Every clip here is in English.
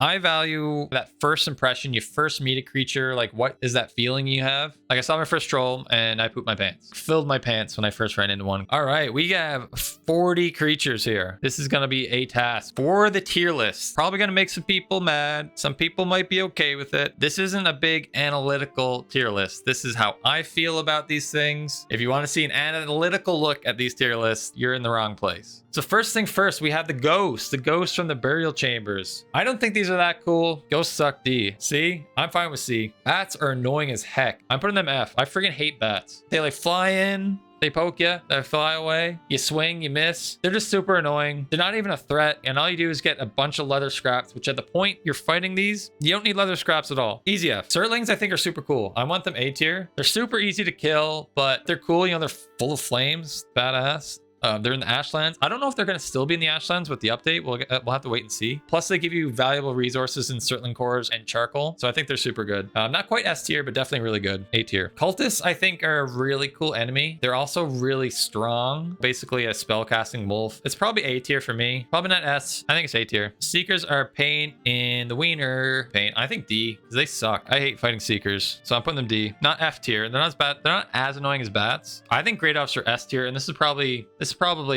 I value that first impression. You first meet a creature. Like, what is that feeling you have? Like, I saw my first troll and I pooped my pants. Filled my pants when I first ran into one. All right, we have 40 creatures here. This is going to be a task for the tier list. Probably going to make some people mad. Some people might be okay with it. This isn't a big analytical tier list. This is how I feel about these things. If you want to see an analytical look at these tier lists, you're in the wrong place. So first thing first, we have the ghosts from the burial chambers. I don't think these are that cool. Ghosts suck D. C? I'm fine with C. Bats are annoying as heck. I'm putting them F. I freaking hate bats. They like fly in, they poke you, they fly away, you swing, you miss. They're just super annoying. They're not even a threat, and all you do is get a bunch of leather scraps, which at the point you're fighting these, you don't need leather scraps at all. Easy F. Surtlings I think are super cool. I want them A tier. They're super easy to kill, but they're cool. You know, they're full of flames. Badass. They're in the Ashlands. I don't know if they're going to still be in the Ashlands with the update. We'll have to wait and see. Plus, they give you valuable resources in Surtling cores and charcoal. So I think they're super good. Not quite S tier, but definitely really good. A tier. Cultists, I think, are a really cool enemy. They're also really strong. Basically a spellcasting wolf. It's probably A tier for me. Probably not S. I think it's A tier. Seekers are a pain in the wiener. Pain. I think D, because they suck. I hate fighting Seekers. So I'm putting them D. Not F tier. They're not as bad. They're not as annoying as bats. I think Greydwarfs are S tier, and this is probably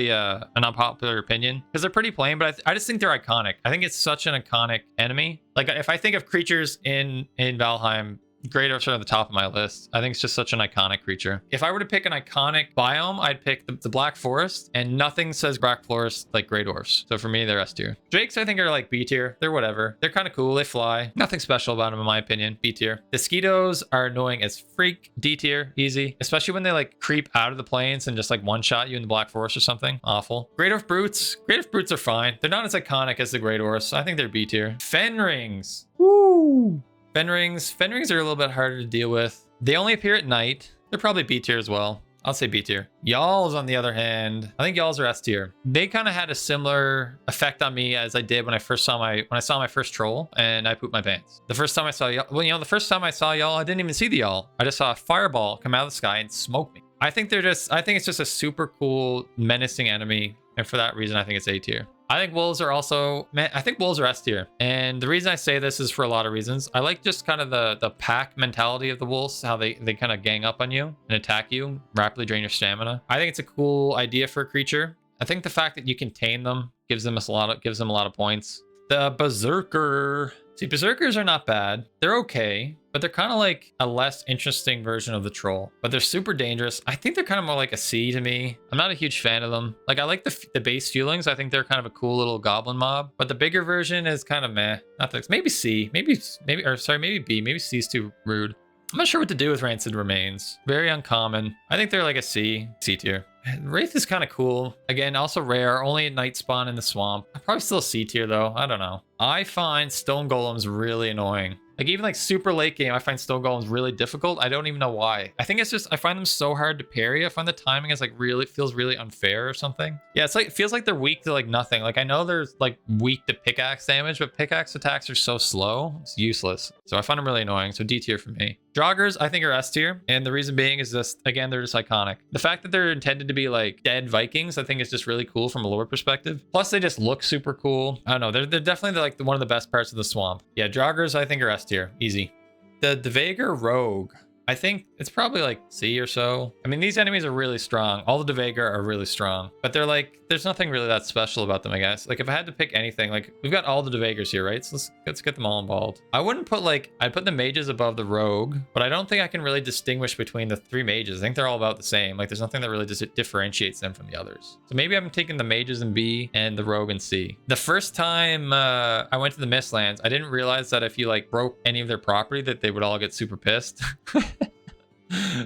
an unpopular opinion because they're pretty plain, but I just think they're iconic. I think it's such an iconic enemy. Like, if I think of creatures in Valheim, Greydwarfs are at the top of my list. I think it's just such an iconic creature. If I were to pick an iconic biome, I'd pick the Black Forest, and nothing says Black Forest like Greydwarfs. So for me, they're S tier. Drakes, I think, are like B tier. They're whatever. They're kind of cool. They fly. Nothing special about them, in my opinion. B tier. Deathsquitos are annoying as freak. D tier. Easy. Especially when they like creep out of the plains and just like one-shot you in the Black Forest or something. Awful. Greydwarf Brutes. Greydwarf Brutes are fine. They're not as iconic as the Greydwarfs. I think they're B tier. Fenrings. Woo! Fenrings are a little bit harder to deal with. They only appear at night. They're probably B tier as well. I'll say B tier. Gjalls, on the other hand, I think Gjalls are S tier. They kind of had a similar effect on me as I did when I saw my first troll and I pooped my pants. The first time I saw Gjall, well, the first time I saw Gjall, I didn't even see the Gjall. I just saw a fireball come out of the sky and smoke me. I think it's just a super cool, menacing enemy. And for that reason, I think it's A tier. I think wolves are also, I think wolves are S tier. And the reason I say this is for a lot of reasons. I like just kind of the pack mentality of the wolves, how they kind of gang up on you and attack you, rapidly drain your stamina. I think it's a cool idea for a creature. I think the fact that you can tame them gives them a lot of points. The Berserker. See, Berserkers are not bad. They're okay, but they're kind of like a less interesting version of the troll. But they're super dangerous. I think they're kind of more like a C to me. I'm not a huge fan of them. Like, I like the base Fulings. I think they're kind of a cool little goblin mob. But the bigger version is kind of meh. Maybe C. Maybe B. Maybe C is too rude. I'm not sure what to do with Rancid Remains. Very uncommon. I think they're like a C tier. Wraith is kind of cool. Again, also rare. Only at night spawn in the swamp. Probably still C tier though. I don't know. I find stone golems really annoying. Like, even like super late game, I find stone golems really difficult. I don't even know why. I think it's just, I find them so hard to parry. I find the timing is like feels really unfair or something. Yeah, it's like, it feels like they're weak to like nothing. Like, I know they're like weak to pickaxe damage, but pickaxe attacks are so slow. It's useless. So I find them really annoying. So D tier for me. Draugrs, I think, are S tier. And the reason being is just, again, they're just iconic. The fact that they're intended to be like dead Vikings, I think is just really cool from a lore perspective. Plus, they just look super cool. I don't know. They're definitely like one of the best parts of the swamp. Yeah, Draugrs, I think, are S tier. Easy. The Dvergr Rogue. I think it's probably like C or so. I mean, these enemies are really strong. All the Dvergr are really strong, but they're like, there's nothing really that special about them, I guess. Like, if I had to pick anything, like, we've got all the Dvergrs here, right? So let's get them all involved. I wouldn't put like, I'd put the mages above the rogue, but I don't think I can really distinguish between the three mages. I think they're all about the same. Like, there's nothing that really differentiates them from the others. So maybe I'm taking the mages in B and the rogue in C. The first time I went to the Mistlands, I didn't realize that if you like broke any of their property, that they would all get super pissed.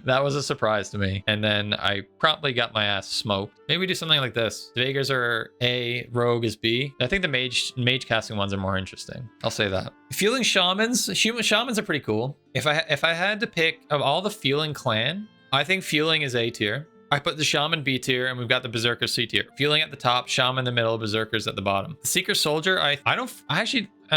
That was a surprise to me. And then I promptly got my ass smoked. Maybe we do something like this. Dvergrs are A, rogue is B. I think the mage casting ones are more interesting. I'll say that. Fuling shamans. Shamans are pretty cool. If I had to pick of all the Fuling clan, I think Fuling is A tier. I put the Shaman B tier, and we've got the Berserker C tier. Fuling at the top, Shaman in the middle, Berserkers at the bottom. The Seeker Soldier, I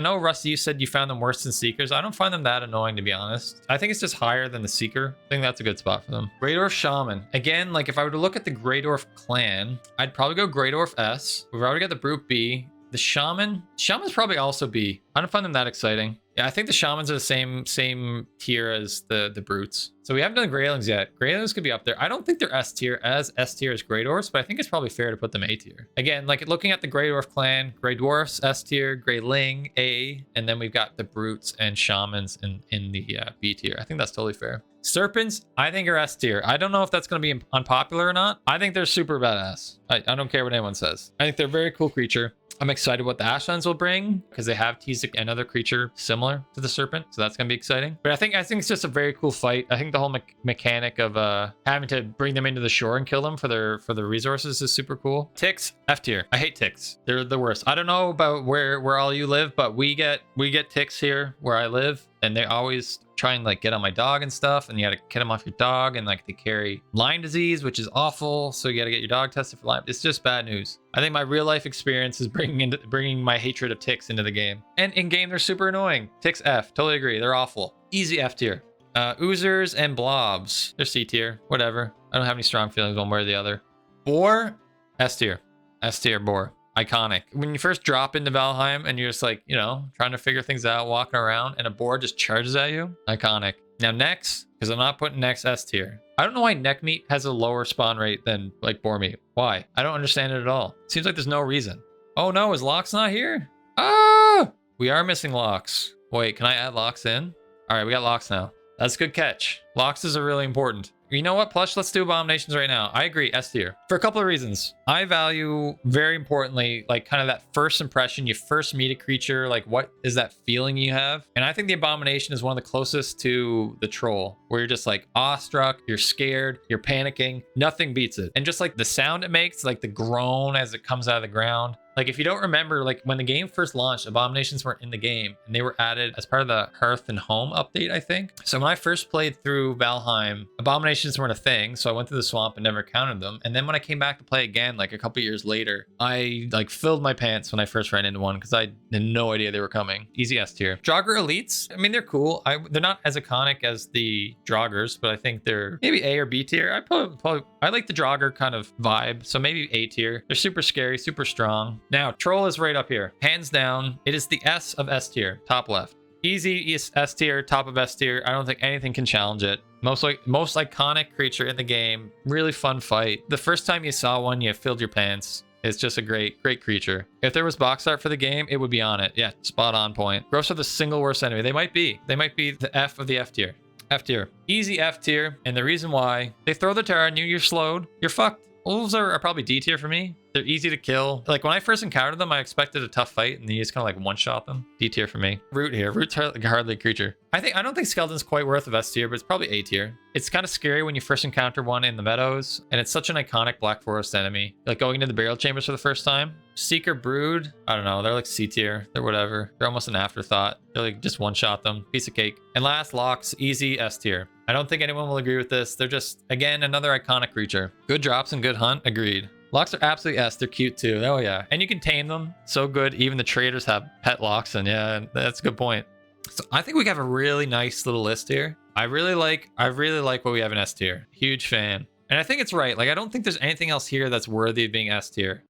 know, Rusty, you said you found them worse than Seekers. I don't find them that annoying, to be honest. I think it's just higher than the Seeker. I think that's a good spot for them. Greydwarf Shaman. Again, like, if I were to look at the Greydwarf clan, I'd probably go Greydwarf S. We've already got the Brute B. The Shaman. Shaman's probably also B. I don't find them that exciting. Yeah, I think the Shamans are the same tier as the Brutes. So we haven't done Greylings yet. Greylings could be up there. I don't think they're S tier as Greydwarfs, but I think it's probably fair to put them A tier. Again, like looking at the Greydwarf clan, Greydwarfs S tier, Greyling A, and then we've got the Brutes and Shamans in the B tier. I think that's totally fair. Serpents, I think are S tier. I don't know if that's going to be unpopular or not. I think they're super badass. I don't care what anyone says. I think they're a very cool creature. I'm excited what the Ashlands will bring because they have teased another creature similar to the Serpent, so that's gonna be exciting. But I think it's just a very cool fight. I think the whole mechanic of having to bring them into the shore and kill them for their resources is super cool. Ticks, F tier. I hate ticks. They're the worst. I don't know about where all you live, but we get ticks here where I live, and they always try and like get on my dog and stuff, and you got to get them off your dog, and like they carry Lyme disease, which is awful, so you got to get your dog tested for Lyme. It's just bad news. I think my real life experience is bringing my hatred of ticks into the game, and in game they're super annoying. Ticks F, totally agree, they're awful. Easy F tier. Oozers and Blobs, they're C tier, whatever. I don't have any strong feelings one way or the other. Boar, S tier. S tier Boar. Iconic. When you first drop into Valheim and you're just like, you know, trying to figure things out, walking around, and a boar just charges at you. Iconic. Now next, because I'm not putting next S tier. I don't know why neck meat has a lower spawn rate than like boar meat. Why? I don't understand it at all. Seems like there's no reason. Oh no, is Locks not here? Ah! We are missing Locks. Wait, can I add Locks in? All right, we got Locks now. That's a good catch. Locks is really important. You know what, Plush? Let's do Abominations right now. I agree, S tier. For a couple of reasons. I value, very importantly, like kind of that first impression. You first meet a creature, like what is that feeling you have? And I think the Abomination is one of the closest to the Troll, where you're just like awestruck, you're scared, you're panicking. Nothing beats it. And just like the sound it makes, like the groan as it comes out of the ground. Like if you don't remember, like when the game first launched, Abominations weren't in the game, and they were added as part of the Hearth and Home update, I think. So when I first played through Valheim, Abominations weren't a thing, so I went through the swamp and never counted them. And then when I came back to play again, like a couple years later, I like filled my pants when I first ran into one because I had no idea they were coming. Easy S tier. Draugr Elites, I mean, they're cool. They're not as iconic as the Draugrs, but I think they're maybe A or B tier. I like the Draugr kind of vibe, so maybe A tier. They're super scary, super strong. Now, Troll is right up here. Hands down, it is the S of S tier, top left. Easy S tier, top of S tier. I don't think anything can challenge it. Most iconic creature in the game. Really fun fight. The first time you saw one, you filled your pants. It's just a great creature. If there was box art for the game, it would be on it. Yeah, spot on point. Gross are the single worst enemy. They might be the F of the F tier. F tier. Easy F tier. And the reason why, they throw the terror on you, you're slowed, you're fucked. Wolves are probably D tier for me. They're easy to kill. Like when I first encountered them, I expected a tough fight, and you just kind of like one-shot them. D tier for me. Root here. Root's hardly a creature. I don't think Skeleton's quite worth of S tier, but it's probably A tier. It's kind of scary when you first encounter one in the meadows, and it's such an iconic Black Forest enemy. Like going into the burial chambers for the first time. Seeker Brood, I don't know. They're like C tier. They're whatever. They're almost an afterthought. They're like just one-shot them. Piece of cake. And last, Locks, easy S tier. I don't think anyone will agree with this. They're just, again, another iconic creature. Good drops and good hunt, agreed. Locks are absolutely S. They're cute too. Oh yeah. And you can tame them. So good. Even the traders have pet locks, and yeah, that's a good point. So I think we have a really nice little list here. I really like what we have in S tier. Huge fan. And I think it's right. Like, I don't think there's anything else here that's worthy of being S tier.